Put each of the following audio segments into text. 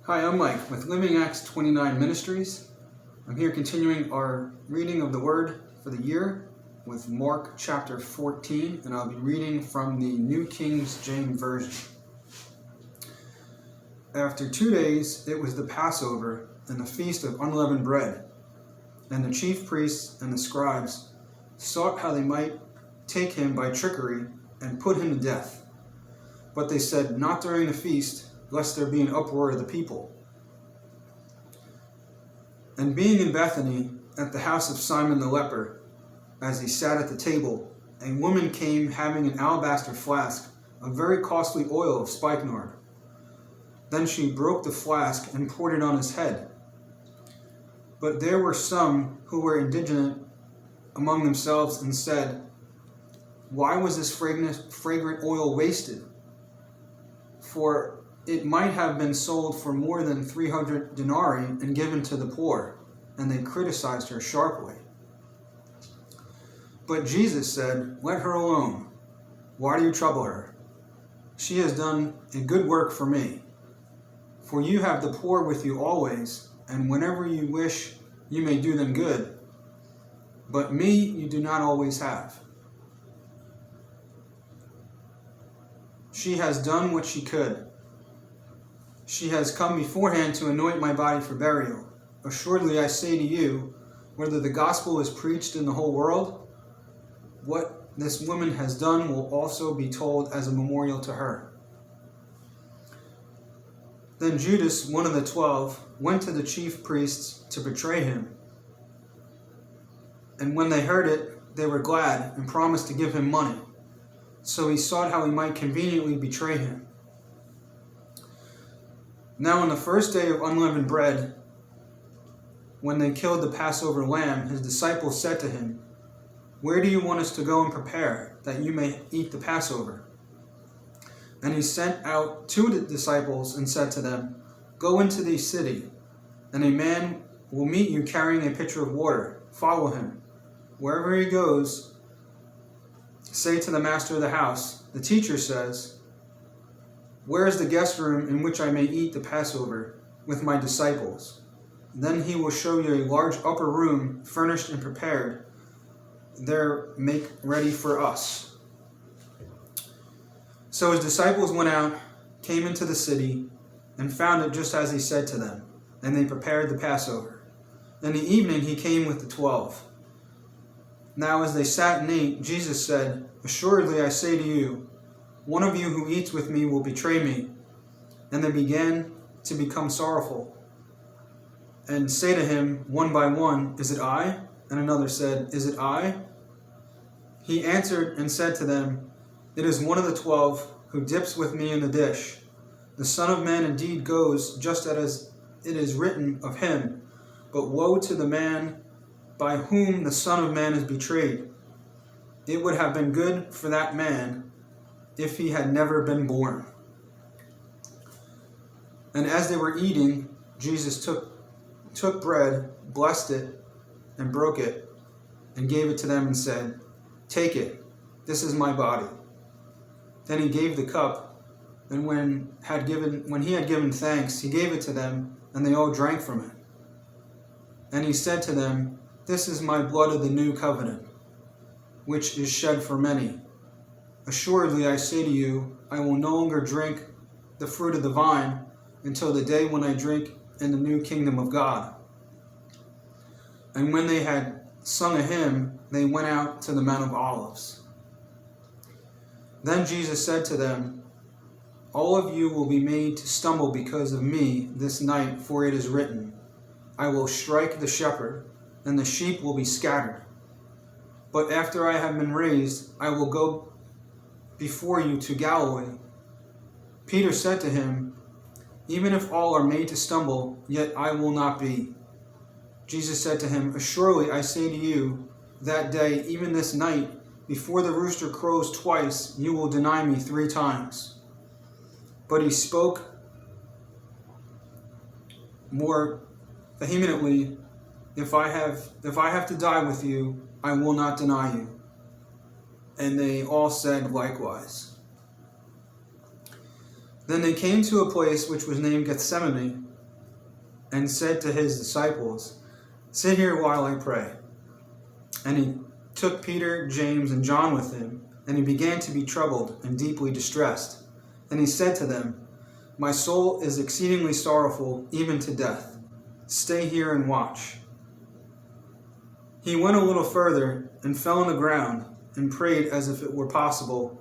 Hi, I'm Mike with Living Acts 29 Ministries. I'm here continuing our reading of the Word for the year with Mark chapter 14, and I'll be reading from the New King James Version. After 2 days, it was the Passover and the Feast of Unleavened Bread, and the chief priests and the scribes sought how they might take him by trickery and put him to death. But they said, "Not during the feast, lest there be an uproar of the people." And being in Bethany, at the house of Simon the leper, as he sat at the table, a woman came having an alabaster flask of very costly oil of spikenard. Then she broke the flask and poured it on his head. But there were some who were indignant among themselves and said, "Why was this fragrant oil wasted? For it might have been sold for more than 300 denarii and given to the poor." And they criticized her sharply. But Jesus said, "Let her alone. Why do you trouble her? She has done a good work for me. For you have the poor with you always, and whenever you wish, you may do them good. But me you do not always have." She has done what she could. She has come beforehand to anoint my body for burial. Assuredly I say to you, whether the gospel is preached in the whole world, what this woman has done will also be told as a memorial to her. Then Judas, one of the 12, went to the chief priests to betray him. And when they heard it, they were glad and promised to give him money. So he sought how he might conveniently betray him. Now on the first day of unleavened bread, when they killed the Passover lamb, his disciples said to him, "Where do you want us to go and prepare, that you may eat the Passover?" And he sent out 2 disciples and said to them, "Go into the city, and a man will meet you carrying a pitcher of water. Follow him. Wherever he goes, say to the master of the house, 'The teacher says, where is the guest room in which I may eat the Passover with my disciples?' Then he will show you a large upper room, furnished and prepared. There make ready for us." So his disciples went out, came into the city, and found it just as he said to them, and they prepared the Passover. In the evening he came with the 12. Now as they sat and ate, Jesus said, "Assuredly I say to you, one of you who eats with me will betray me." And they began to become sorrowful, and say to him one by one, "Is it I?" And another said, "Is it I?" He answered and said to them, "It is one of the 12 who dips with me in the dish. The Son of Man indeed goes just as it is written of him, but woe to the man by whom the Son of Man is betrayed. It would have been good for that man if he had never been born." And as they were eating, Jesus took bread, blessed it, and broke it, and gave it to them and said, "Take it, this is my body." Then he gave the cup, and when he had given thanks, he gave it to them, and they all drank from it. And he said to them, "This is my blood of the new covenant, which is shed for many. Assuredly I say to you, I will no longer drink the fruit of the vine until the day when I drink in the new kingdom of God." And when they had sung a hymn, they went out to the Mount of Olives. Then Jesus said to them, "All of you will be made to stumble because of me this night, for it is written, I will strike the shepherd, and the sheep will be scattered. But after I have been raised, I will go before you to Galilee." Peter said to him, "Even if all are made to stumble, yet I will not be." Jesus said to him, "Assuredly I say to you, that day, even this night, before the rooster crows twice, you will deny me 3 times." But he spoke more vehemently, if I have to die with you, I will not deny you." And they all said likewise. Then they came to a place which was named Gethsemane, and said to his disciples, "Sit here while I pray." And he took Peter, James, and John with him, and he began to be troubled and deeply distressed. And he said to them, "My soul is exceedingly sorrowful, even to death. Stay here and watch." He went a little further and fell on the ground and prayed as if it were possible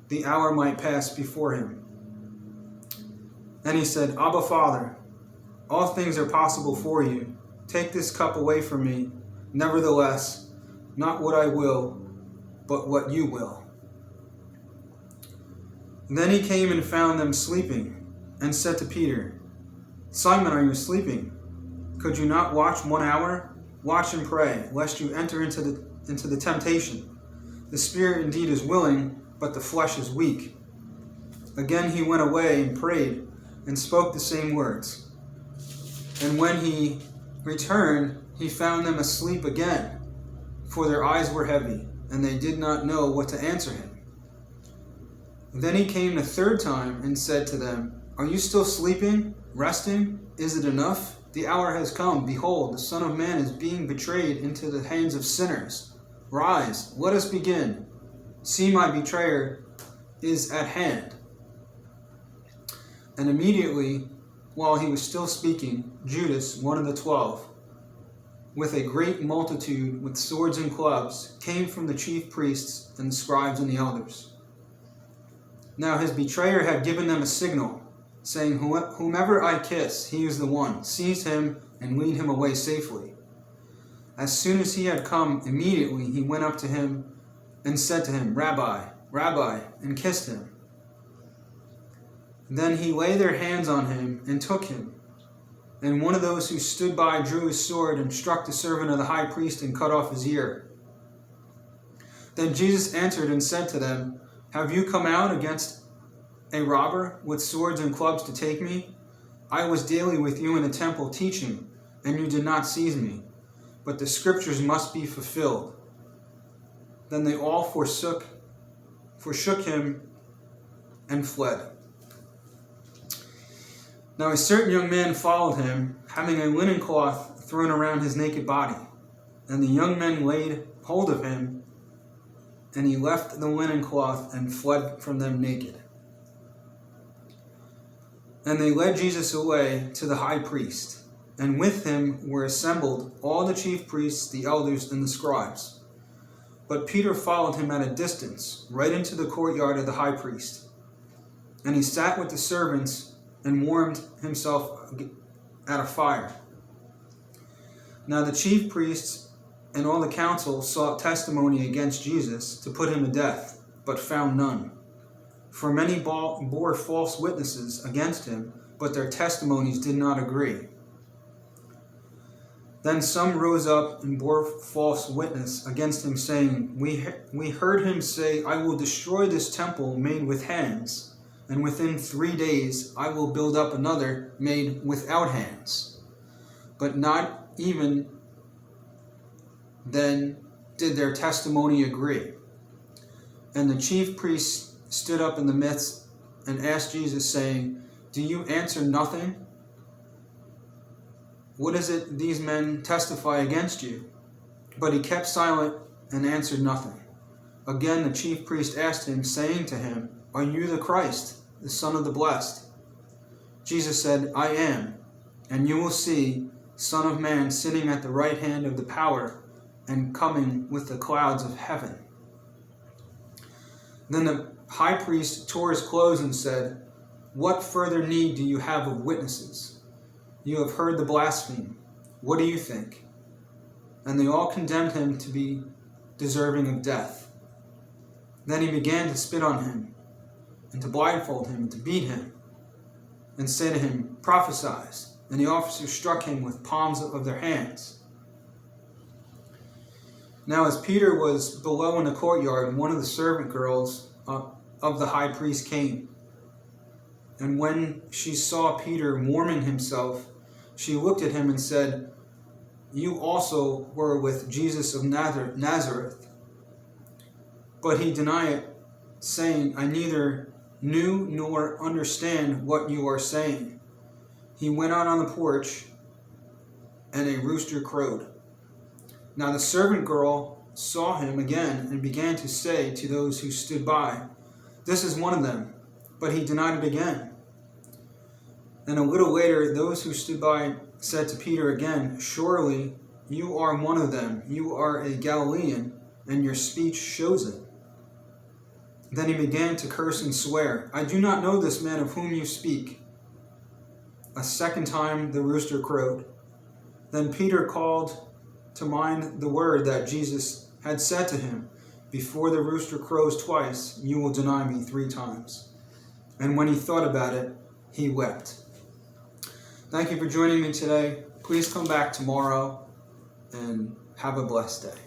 the hour might pass before him. Then he said, "Abba, Father, all things are possible for you. Take this cup away from me. Nevertheless, not what I will, but what you will." Then he came and found them sleeping, and said to Peter, "Simon, are you sleeping? Could you not watch 1 hour? Watch and pray, lest you enter into the temptation. The spirit indeed is willing, but the flesh is weak." Again he went away and prayed, and spoke the same words. And when he returned, he found them asleep again, for their eyes were heavy, and they did not know what to answer him. Then he came the third time and said to them, "Are you still sleeping, resting? Is it enough? The hour has come. Behold, the Son of Man is being betrayed into the hands of sinners. Rise, let us begin. See, my betrayer is at hand." And immediately, while he was still speaking, Judas, one of the 12, with a great multitude with swords and clubs, came from the chief priests and the scribes and the elders. Now his betrayer had given them a signal, saying, "Whomever I kiss, he is the one. Seize him and lead him away safely." As soon as he had come, immediately he went up to him and said to him, "Rabbi, Rabbi," and kissed him. Then he laid their hands on him and took him. And one of those who stood by drew his sword and struck the servant of the high priest and cut off his ear. Then Jesus answered and said to them, "Have you come out against a robber with swords and clubs to take me? I was daily with you in the temple teaching, and you did not seize me. But the scriptures must be fulfilled." Then they all forsook him and fled. Now a certain young man followed him, having a linen cloth thrown around his naked body. And the young men laid hold of him, and he left the linen cloth and fled from them naked. And they led Jesus away to the high priest, and with him were assembled all the chief priests, the elders, and the scribes. But Peter followed him at a distance, right into the courtyard of the high priest. And he sat with the servants and warmed himself at a fire. Now the chief priests and all the council sought testimony against Jesus to put him to death, but found none. For many bore false witnesses against him, but their testimonies did not agree. Then some rose up and bore false witness against him, saying, We heard him say, I will destroy this temple made with hands, and within 3 days I will build up another made without hands. But not even then did their testimony agree. And the chief priests stood up in the midst and asked Jesus, saying, Do you answer nothing? What is it these men testify against you? But he kept silent and answered nothing. Again the chief priest asked him, saying to him, Are you the Christ, the Son of the Blessed? Jesus said, I am, and you will see Son of Man sitting at the right hand of the power and coming with the clouds of heaven. Then the high priest tore his clothes and said, What further need do you have of witnesses? You have heard the blasphemy. What do you think? And they all condemned him to be deserving of death. Then he began to spit on him, and to blindfold him, and to beat him, and say to him, Prophesy. And the officers struck him with palms of their hands. Now as Peter was below in the courtyard, one of the servant girls of the high priest came. And when she saw Peter warming himself, she looked at him and said, You also were with Jesus of Nazareth. But he denied it, saying, I neither knew nor understand what you are saying. he went out on the porch, and a rooster crowed. Now the servant girl saw him again and began to say to those who stood by, "This is one of them." But he denied it again. And a little later, those who stood by said to Peter again, "Surely you are one of them. You are a Galilean, and your speech shows it." Then he began to curse and swear, "I do not know this man of whom you speak." A second time the rooster crowed. Then Peter called to mind the word that Jesus had said to him, "Before the rooster crows twice, you will deny me 3 times." And when he thought about it, he wept. Thank you for joining me today. Please come back tomorrow and have a blessed day.